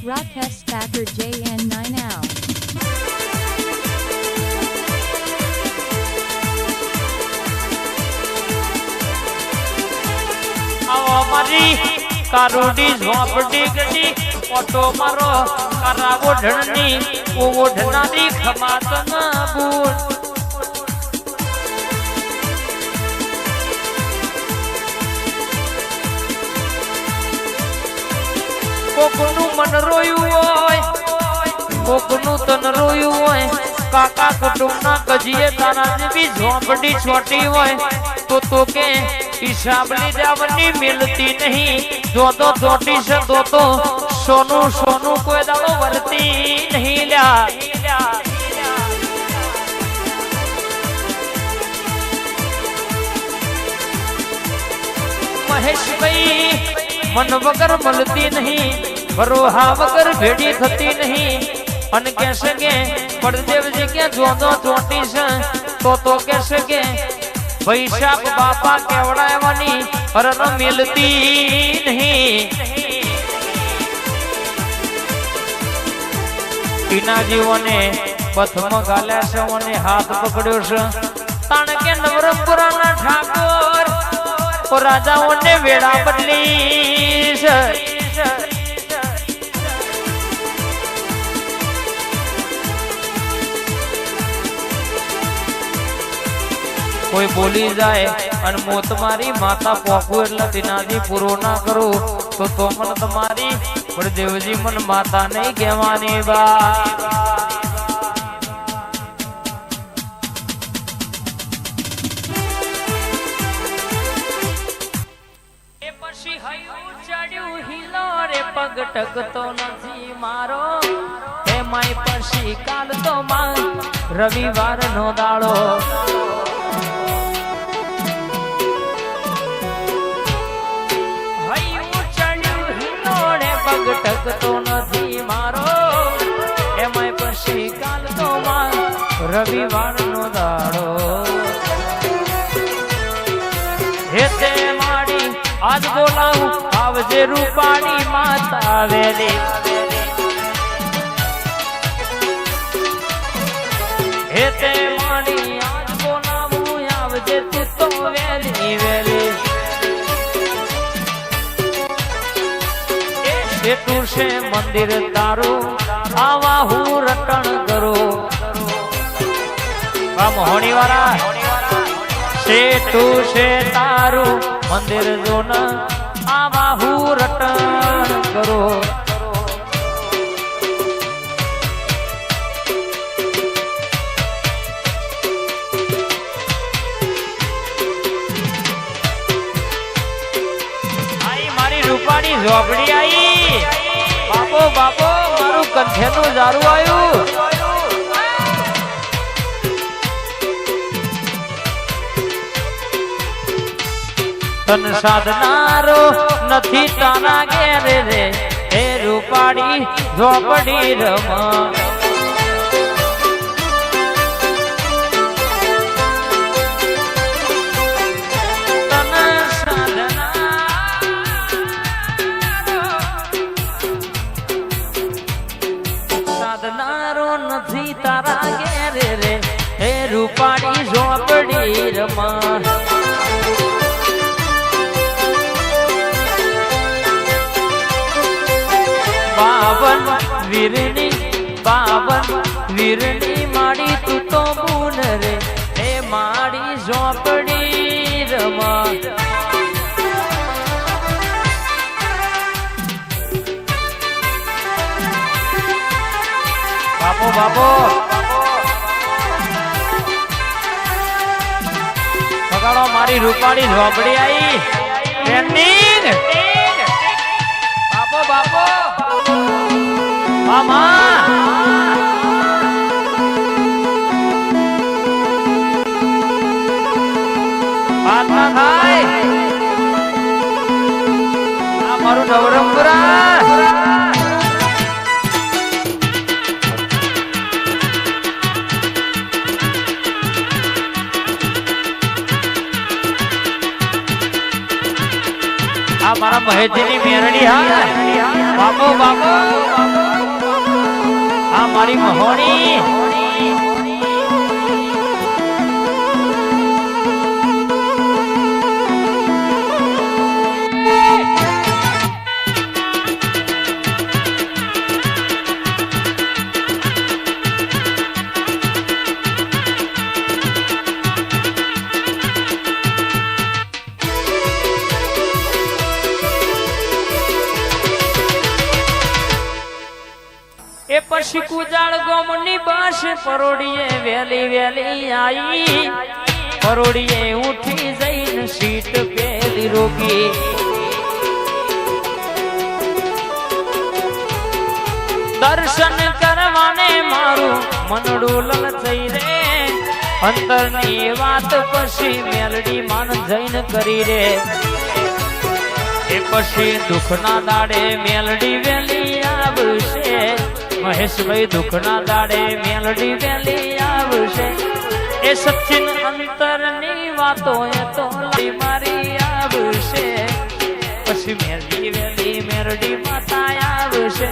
Rakesh Thakur JN9 Al. અમારી કારોડી ઝોપડી ગડી auto મારો કરાવો ઢણની ઓઢનારી ખમાત ના બૂટ કોકનું મન રોયું હોય કોકનું તન રોયું હોય કાકા કુટુંબના ગજીએ તારા જેવી ઝોપડી છોટી હોય તો કે હિસાબ લીધાવની મિલતી નહીં જો તો ચોટી છે તો સોનું સોનું કોઈ દાડો વરતી નહીં લ્યા મહેશભાઈ મન વગર મળતી નહીં ભરોહા વગર ભેડી થતી નહીં અને કહેશે કે પડદેવજી કે જો તો ચોટી છે તો કહેશે કે વૈશાખ બાપા કેવડાવવાની હરણ મિલતી નહીં ટીના જીવોને પથમ ગાલ્યા છે અને હાથ પકડ્યો છે તાણ કે નવરંગપુરાના ઠાકોર રાજાઓને વેળા બદલી છે કોઈ બોલી જાય અને મો તમારી માતા પોકું એટલે તીનાજી પૂરો ના કરો તો મને તમારી પણ દેવજી મને માતા નહીં કહેવાની બા એ પછી હયું ચડ્યું હિલો રે પગ ટકતો નથી મારો એ માય પછી કાલ તો માં રવિવાર નો દાડો ટકતો નથી મારો એમાંય પછી કાલ તો રવિવાર નો દાડો હેતે માડી આજ બોલાવું આવજે રૂપાણી માતા વેલી હેતે માડી આજ બોલાવું આવજે તું તો વેલી વેલી એટલું છે મંદિર તારું આવા હું રટણ કરો મોહણી વાળા સેઠું છે તારું મંદિર જો ન આવા હું રટણ કરો આઈ મારી રૂપાણી ઝોપડી આઈ બાપો બાપો મારું કંઠેનું જારું આવ્યું તન સાધનારો નથી તારા ઘેરે રે હે રૂપાડી ઝોપડી રમા નથી તારા ઘેરે રે હે રૂપાણી ઝોપડી રમા બાવન વીરની માડી તું તો બૂન રે હે માડી ઝોપડી રમા બાપો બાપો બગાડો મારી રૂપાળી ઝોપડી આઈ ટ્રેનિંગ બાપો બાપો મામા વાત ના થાય આ મારું નવરંગપુરા આ મારા મહેશજીની મેરડી હા બાપો બાપો મારી મહોણી એ પછી કુજાળ ગોમની બાસ પરોડીએ વેલી વેલી આઈ પરોડીએ ઉઠી જઈને સીટ પેલી રોકી દર્શન કરવાને મારું મનડું લલચાઈ રે અંતરની વાત પછી મેલડી માન જઈને કરી રે એ પછી દુઃખના દાડે મેલડી વેલી આવશે મહેશભાઈ દુઃખના દાડે મેલડી વેલી આવશે એ સચિન અંતરની વાતો એ તો મારી આવશે પછી મેલડી વેલી મેલડી માતા આવશે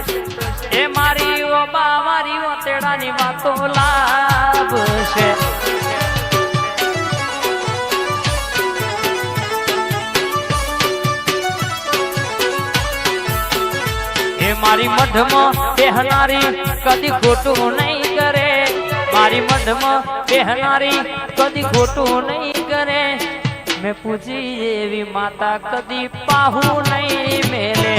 એ મારી ઓબા મારી ઓતેડાની વાતો લાવશે મારી મઢમાં બેહનારી કદી ખોટું નહીં કરે મારી મઢમાં બેહનારી કદી ખોટું નહીં કરે મેં પૂજી એવી માતા કદી પાહુ નહીં મેલે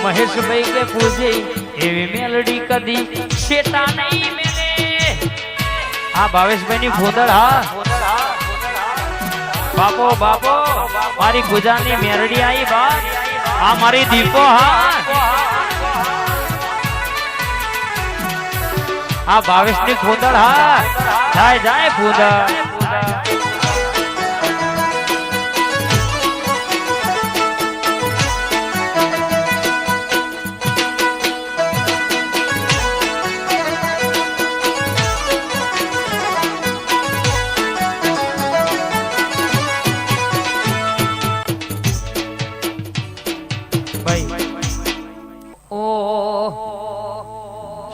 મહેશભાઈ કે પૂજી એવી મેલડી કદી શેટા નહીં મેલે હા ભાવેશભાઈ ની ફોદળ હા બાપો બાપો મારી ગુજાની મેરડી આવી બા આ મારી દીપો હા આ ભાવેશ ની ફૂંદળ હા જાય જાય ફૂંદળ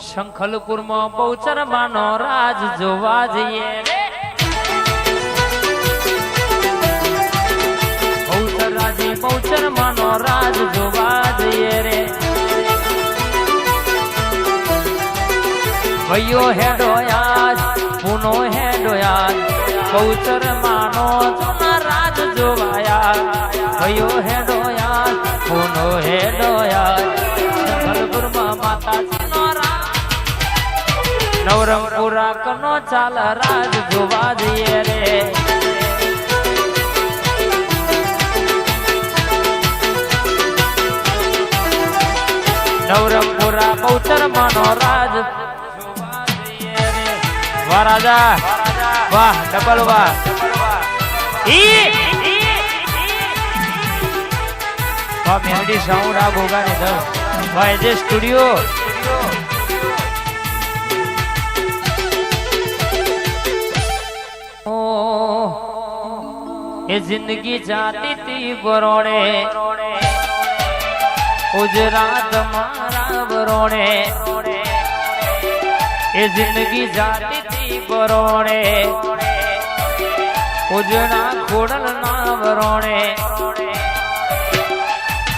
શંખલપુર માં બહુચર માનો રાજ જોવા જઈએ રે બહુચર રાજી બહુચર માનો રાજ જોવા જઈએ રે ભાઈઓ હેડો યાદ પુનો હેડો યાદ બહુચર માનો જૂના રાજ જોવાયા ભાઈઓ હેડો યાદ પુનો હેડો યાદ શંખલપુર માં માતાજી નો નવરંગપુરા કનો ચાલ રાજ જોવા જઈએ રે નવરંગપુરા બહુચર માનો રાજ જોવા જઈએ રે વાહ રાજા વાહ ડબલ વાહ વાહ મેલડી સાઉન્ડ આ ગોગાની દર વાહ જે સ્ટુડિયો એ જિંદગી જાતી તી બરોણે ગુજરાત મારા બરોણે એ જિંદગી જાતી તી બરોણે ઉજળા ખોડલ ના બરોણે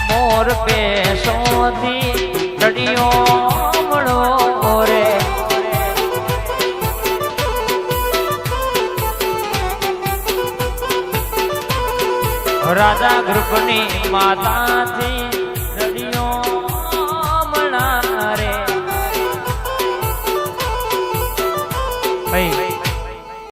મોર પેશોથી રડિયો મળો રે રાજા ગ્રુપની માતાથી